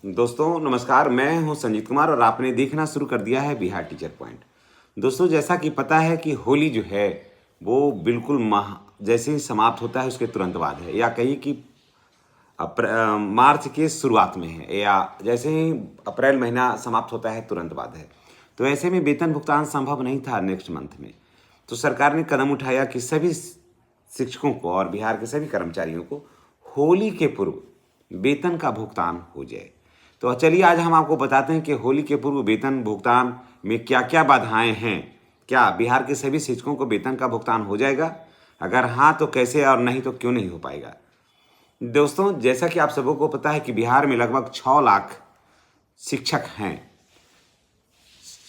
दोस्तों नमस्कार, मैं हूं संजीत कुमार और आपने देखना शुरू कर दिया है बिहार टीचर पॉइंट। दोस्तों जैसा कि पता है कि होली जो है वो बिल्कुल जैसे ही समाप्त होता है उसके तुरंत बाद है, या कहिए कि मार्च के शुरुआत में है, या जैसे ही अप्रैल महीना समाप्त होता है तुरंत बाद है। तो ऐसे में वेतन भुगतान संभव नहीं था नेक्स्ट मंथ में। तो सरकार ने कदम उठाया कि सभी शिक्षकों को और बिहार के सभी कर्मचारियों को होली के पूर्व वेतन का भुगतान हो जाए। तो चलिए आज हम आपको बताते हैं कि होली के पूर्व वेतन भुगतान में क्या क्या बाधाएं हैं। क्या बिहार के सभी शिक्षकों को वेतन का भुगतान हो जाएगा? अगर हाँ तो कैसे, और नहीं तो क्यों नहीं हो पाएगा? दोस्तों जैसा कि आप सबों को पता है कि बिहार में लगभग 6 लाख शिक्षक हैं।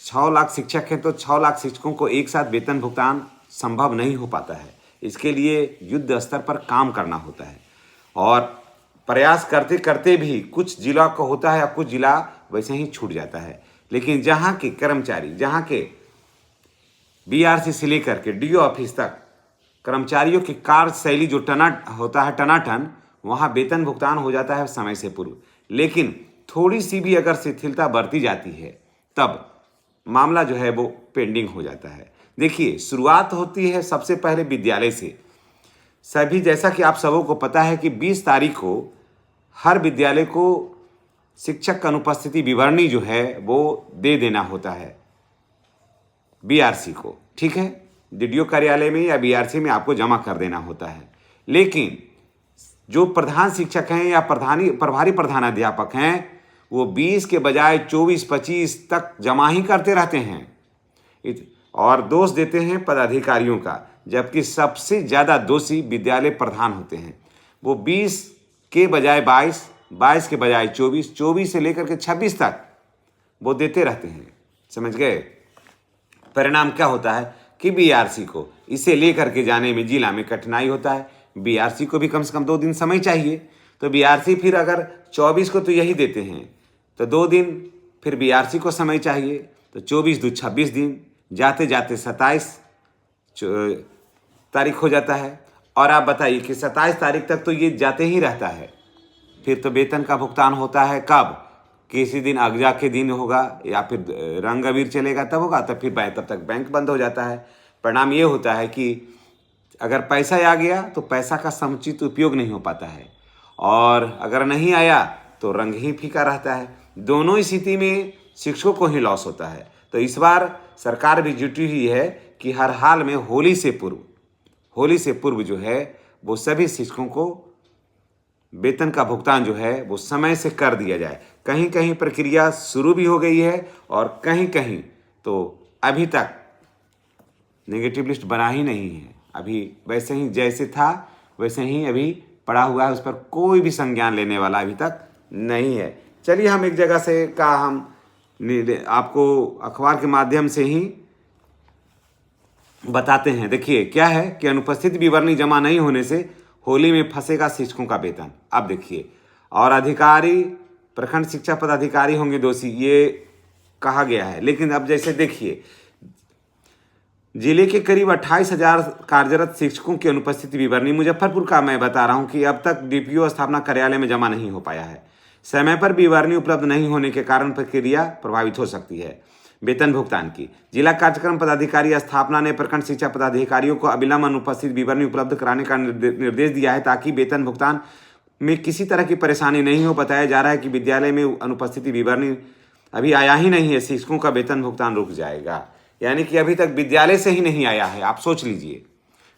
6 लाख शिक्षक हैं, तो 6 लाख शिक्षकों को एक साथ वेतन भुगतान संभव नहीं हो पाता है। इसके लिए युद्ध स्तर पर काम करना होता है और प्रयास करते करते भी कुछ जिला को होता है, कुछ जिला वैसे ही छूट जाता है। लेकिन जहाँ के कर्मचारी, जहाँ के बीआरसी से लेकर के डीओ ऑफिस तक कर्मचारियों की कार्यशैली जो टनाटन, वहाँ वेतन भुगतान हो जाता है समय से पूर्व। लेकिन थोड़ी सी भी अगर शिथिलता बरती जाती है तब मामला जो है वो पेंडिंग हो जाता है। देखिए, शुरुआत होती है सबसे पहले विद्यालय से। सभी, जैसा कि आप सबों को पता है कि 20 तारीख को हर विद्यालय को शिक्षक का अनुपस्थिति विवरणी जो है वो दे देना होता है बीआरसी को। ठीक है, डीडीओ कार्यालय में या बीआरसी में आपको जमा कर देना होता है। लेकिन जो प्रधान शिक्षक हैं या प्रभारी प्रधानाध्यापक हैं वो 20 के बजाय 24-25 तक जमा ही करते रहते हैं और दोष देते हैं पदाधिकारियों का, जबकि सबसे ज़्यादा दोषी विद्यालय प्रधान होते हैं। वो 20 के बजाय 22, 22 के बजाय 24, 24 से लेकर के 26 तक वो देते रहते हैं। समझ गए? परिणाम क्या होता है कि बीआरसी को इसे लेकर के जाने में जिला में कठिनाई होता है। बीआरसी को भी कम से कम 2 दिन समय चाहिए, तो बीआरसी फिर अगर 24 को तो यही देते हैं तो 2 दिन फिर बीआरसी को समय चाहिए, तो 24 दू 26 दिन, जाते जाते 27 तारीख हो जाता है। और आप बताइए कि 27 तारीख तक तो ये जाते ही रहता है। फिर तो वेतन का भुगतान होता है कब? किसी दिन अगजा के दिन होगा या फिर रंग अबीर चलेगा तब होगा, तब तक बैंक बंद हो जाता है। परिणाम ये होता है कि अगर पैसा आ गया तो पैसा का समुचित उपयोग नहीं हो पाता है, और अगर नहीं आया तो रंग ही फीका रहता है। दोनों स्थिति में शिक्षकों को ही लॉस होता है। तो इस बार सरकार भी जुटी हुई है कि हर हाल में होली से पूर्व जो है वो सभी शिक्षकों को वेतन का भुगतान जो है वो समय से कर दिया जाए। कहीं कहीं प्रक्रिया शुरू भी हो गई है और कहीं कहीं तो अभी तक नेगेटिव लिस्ट बना ही नहीं है। अभी वैसे ही जैसे था वैसे ही अभी पड़ा हुआ है, उस पर कोई भी संज्ञान लेने वाला अभी तक नहीं है। चलिए हम एक जगह से हम आपको अखबार के माध्यम से ही बताते हैं। देखिए क्या है कि अनुपस्थित विवरणी जमा नहीं होने से होली में फंसेगा शिक्षकों का वेतन। अब देखिए, और अधिकारी प्रखंड शिक्षा पदाधिकारी होंगे दोषी, ये कहा गया है। लेकिन अब जैसे देखिए, जिले के करीब 28,000 कार्यरत शिक्षकों की अनुपस्थिति विवरणी, मुजफ्फरपुर का मैं बता रहा हूं कि अब तक डीपीओ स्थापना कार्यालय में जमा नहीं हो पाया है। समय पर विवरणी उपलब्ध नहीं होने के कारण प्रक्रिया प्रभावित हो सकती है। वेतन भुगतान की जिला कार्यक्रम पदाधिकारी स्थापना ने प्रखंड शिक्षा पदाधिकारियों को अविलंब अनुपस्थित विवरणी उपलब्ध कराने का निर्देश दिया है ताकि वेतन भुगतान में किसी तरह की परेशानी नहीं हो। बताया जा रहा है कि विद्यालय में अनुपस्थिति विवरणी अभी आया ही नहीं है, शिक्षकों का वेतन भुगतान रुक जाएगा। यानी कि अभी तक विद्यालय से ही नहीं आया है। आप सोच लीजिए,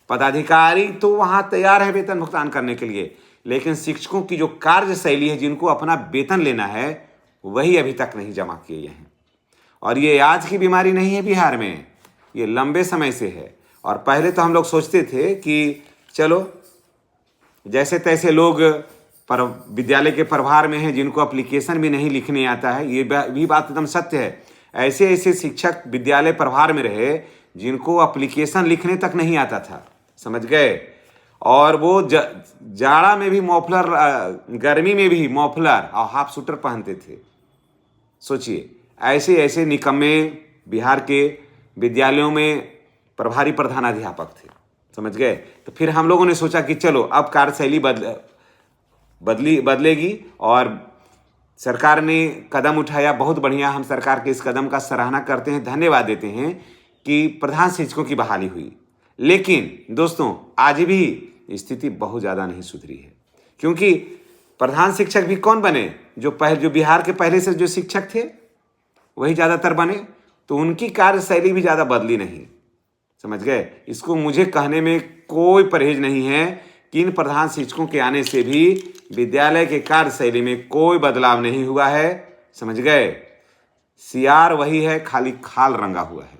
पदाधिकारी तो वहां तैयार है वेतन भुगतान करने के लिए, लेकिन शिक्षकों की जो कार्यशैली है, जिनको अपना वेतन लेना है, वही अभी तक नहीं जमा किए हैं। और ये आज की बीमारी नहीं है बिहार में, ये लंबे समय से है। और पहले तो हम लोग सोचते थे कि चलो जैसे तैसे लोग पर विद्यालय के प्रभार में हैं जिनको एप्लीकेशन भी नहीं लिखने आता है, ये भी बात एकदम सत्य है। ऐसे ऐसे शिक्षक विद्यालय प्रभार में रहे जिनको एप्लीकेशन लिखने तक नहीं आता था। समझ गए? और वो जाड़ा में भी मफलर, गर्मी में भी मफलर और हाफ स्वेटर पहनते थे। सोचिए, ऐसे ऐसे निकम्मे बिहार के विद्यालयों में प्रभारी प्रधानाध्यापक थे। समझ गए? तो फिर हम लोगों ने सोचा कि चलो अब कार्यशैली बदलेगी और सरकार ने कदम उठाया, बहुत बढ़िया, हम सरकार के इस कदम का सराहना करते हैं, धन्यवाद देते हैं कि प्रधान शिक्षकों की बहाली हुई। लेकिन दोस्तों आज भी स्थिति बहुत ज़्यादा नहीं सुधरी है, क्योंकि प्रधान शिक्षक भी कौन बने, जो बिहार के पहले से जो शिक्षक थे वही ज़्यादातर बने, तो उनकी कार्यशैली भी ज़्यादा बदली नहीं। समझ गए? इसको मुझे कहने में कोई परहेज नहीं है कि इन प्रधान शिक्षकों के आने से भी विद्यालय के कार्यशैली में कोई बदलाव नहीं हुआ है। समझ गए? सियार वही है, खाली खाल रंगा हुआ है,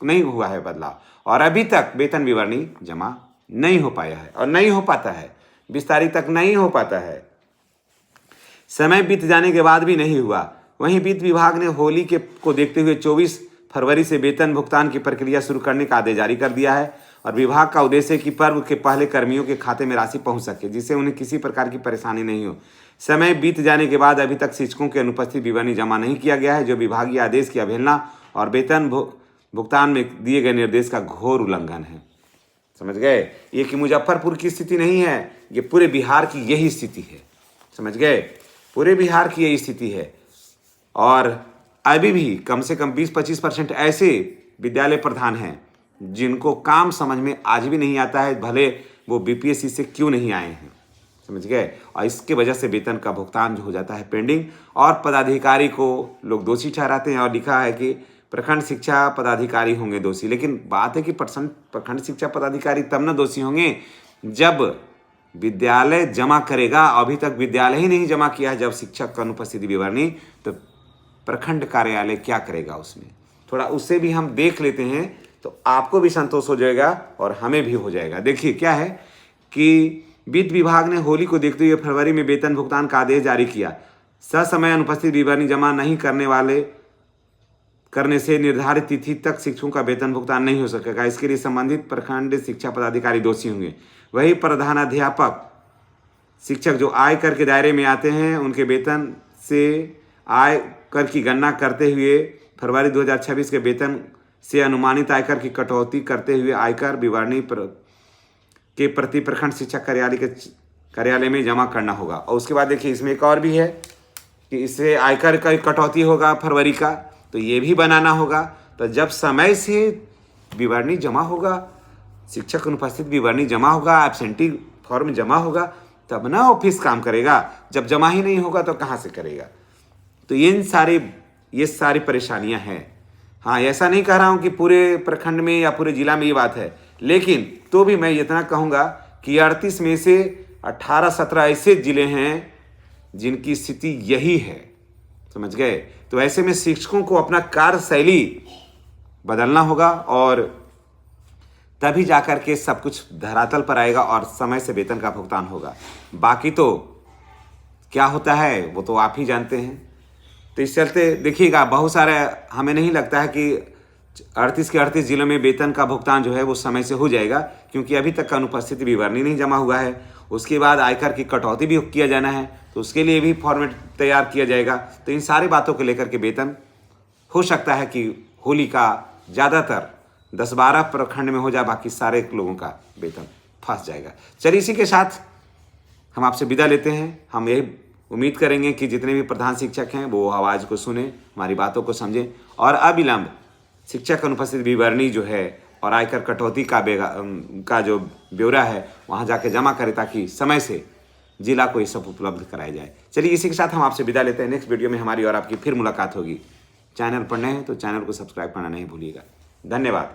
नहीं हुआ है बदलाव। और अभी तक वेतन विवरणी जमा नहीं हो पाया है और नहीं हो पाता है, 20 तारीख तक नहीं हो पाता है। समय बीत जाने के बाद भी नहीं हुआ। वहीं वित्त विभाग ने होली को देखते हुए 24 फरवरी से वेतन भुगतान की प्रक्रिया शुरू करने का आदेश जारी कर दिया है और विभाग का उद्देश्य है कि पर्व के पहले कर्मियों के खाते में राशि पहुंच सके, जिससे उन्हें किसी प्रकार की परेशानी नहीं हो। समय बीत जाने के बाद अभी तक शिक्षकों की अनुपस्थित विवरणी जमा नहीं किया गया है, जो विभागीय आदेश की अवहेलना और वेतन भुगतान में दिए गए निर्देश का घोर उल्लंघन है। समझ गए? ये कि मुजफ्फरपुर की स्थिति नहीं है, ये पूरे बिहार की यही स्थिति है। समझ गए? पूरे बिहार की यही स्थिति है। और अभी भी कम से कम 20-25% ऐसे विद्यालय प्रधान हैं जिनको काम समझ में आज भी नहीं आता है, भले वो बीपीएससी से क्यों नहीं आए हैं। समझ गए? और इसके वजह से वेतन का भुगतान जो हो जाता है पेंडिंग, और पदाधिकारी को लोग दोषी ठहराते हैं और लिखा है कि प्रखंड शिक्षा पदाधिकारी होंगे दोषी। लेकिन बात है कि प्रखंड शिक्षा पदाधिकारी तब न दोषी होंगे जब विद्यालय जमा करेगा। अभी तक विद्यालय ही नहीं जमा किया है जब शिक्षक का अनुपस्थिति विवरणी, तो प्रखंड कार्यालय क्या करेगा उसमें? थोड़ा उससे भी हम देख लेते हैं तो आपको भी संतोष हो जाएगा और हमें भी हो जाएगा। देखिए क्या है कि वित्त विभाग ने होली को देखते हुए फरवरी में वेतन भुगतान का आदेश जारी किया। ससमय अनुपस्थित विवरणी जमा नहीं करने से निर्धारित तिथि तक शिक्षकों का वेतन भुगतान नहीं हो सकेगा। इसके लिए संबंधित प्रखंड शिक्षा पदाधिकारी दोषी होंगे। वही प्रधानाध्यापक शिक्षक जो आय कर के दायरे में आते हैं, उनके वेतन से आय कर की गणना करते हुए फरवरी 2026 के वेतन से अनुमानित आयकर की कटौती करते हुए आयकर विवरणी के प्रति प्रखंड शिक्षा कार्यालय में जमा करना होगा। और उसके बाद देखिए इसमें एक और भी है कि इससे आयकर का कटौती होगा फरवरी का, तो ये भी बनाना होगा। तो जब समय से विवरणी जमा होगा, शिक्षक अनुपस्थित विवरणी जमा होगा, एब्सेंटी फॉर्म जमा होगा, तब ना ऑफिस काम करेगा। जब जमा ही नहीं होगा तो कहाँ से करेगा? तो ये सारी परेशानियां हैं। हाँ, ऐसा नहीं कह रहा हूँ कि पूरे प्रखंड में या पूरे जिला में ये बात है, लेकिन तो भी मैं इतना कहूँगा कि 38 में से 18-17 ऐसे जिले हैं जिनकी स्थिति यही है। समझ गए? तो ऐसे में शिक्षकों को अपना कार्यशैली बदलना होगा और तभी जाकर के सब कुछ धरातल पर आएगा और समय से वेतन का भुगतान होगा। बाकी तो क्या होता है वो तो आप ही जानते हैं। तो इस चलते देखिएगा, बहुत सारे, हमें नहीं लगता है कि 38 के 38 जिलों में वेतन का भुगतान जो है वो समय से हो जाएगा, क्योंकि अभी तक का अनुपस्थिति विवरणी नहीं जमा हुआ है। उसके बाद आयकर की कटौती भी किया जाना है, तो उसके लिए भी फॉर्मेट तैयार किया जाएगा। तो इन सारी बातों को लेकर के वेतन हो सकता है कि होली का ज़्यादातर 10-12 प्रखंड में हो जाए, बाकी सारे लोगों का वेतन फंस जाएगा। चलिए इसी के साथ हम आपसे विदा लेते हैं। हम यही उम्मीद करेंगे कि जितने भी प्रधान शिक्षक हैं वो आवाज़ को सुने, हमारी बातों को समझें और अविलंब शिक्षक अनुपस्थित विवरणी जो है और आयकर कटौती का जो ब्यौरा है वहाँ जाके जमा करें, ताकि समय से जिला को ये सब उपलब्ध कराया जाए। चलिए इसी के साथ हम आपसे विदा लेते हैं। नेक्स्ट वीडियो में हमारी और आपकी फिर मुलाकात होगी। चैनल पर नए हैं तो चैनल को सब्सक्राइब करना नहीं भूलिएगा। धन्यवाद।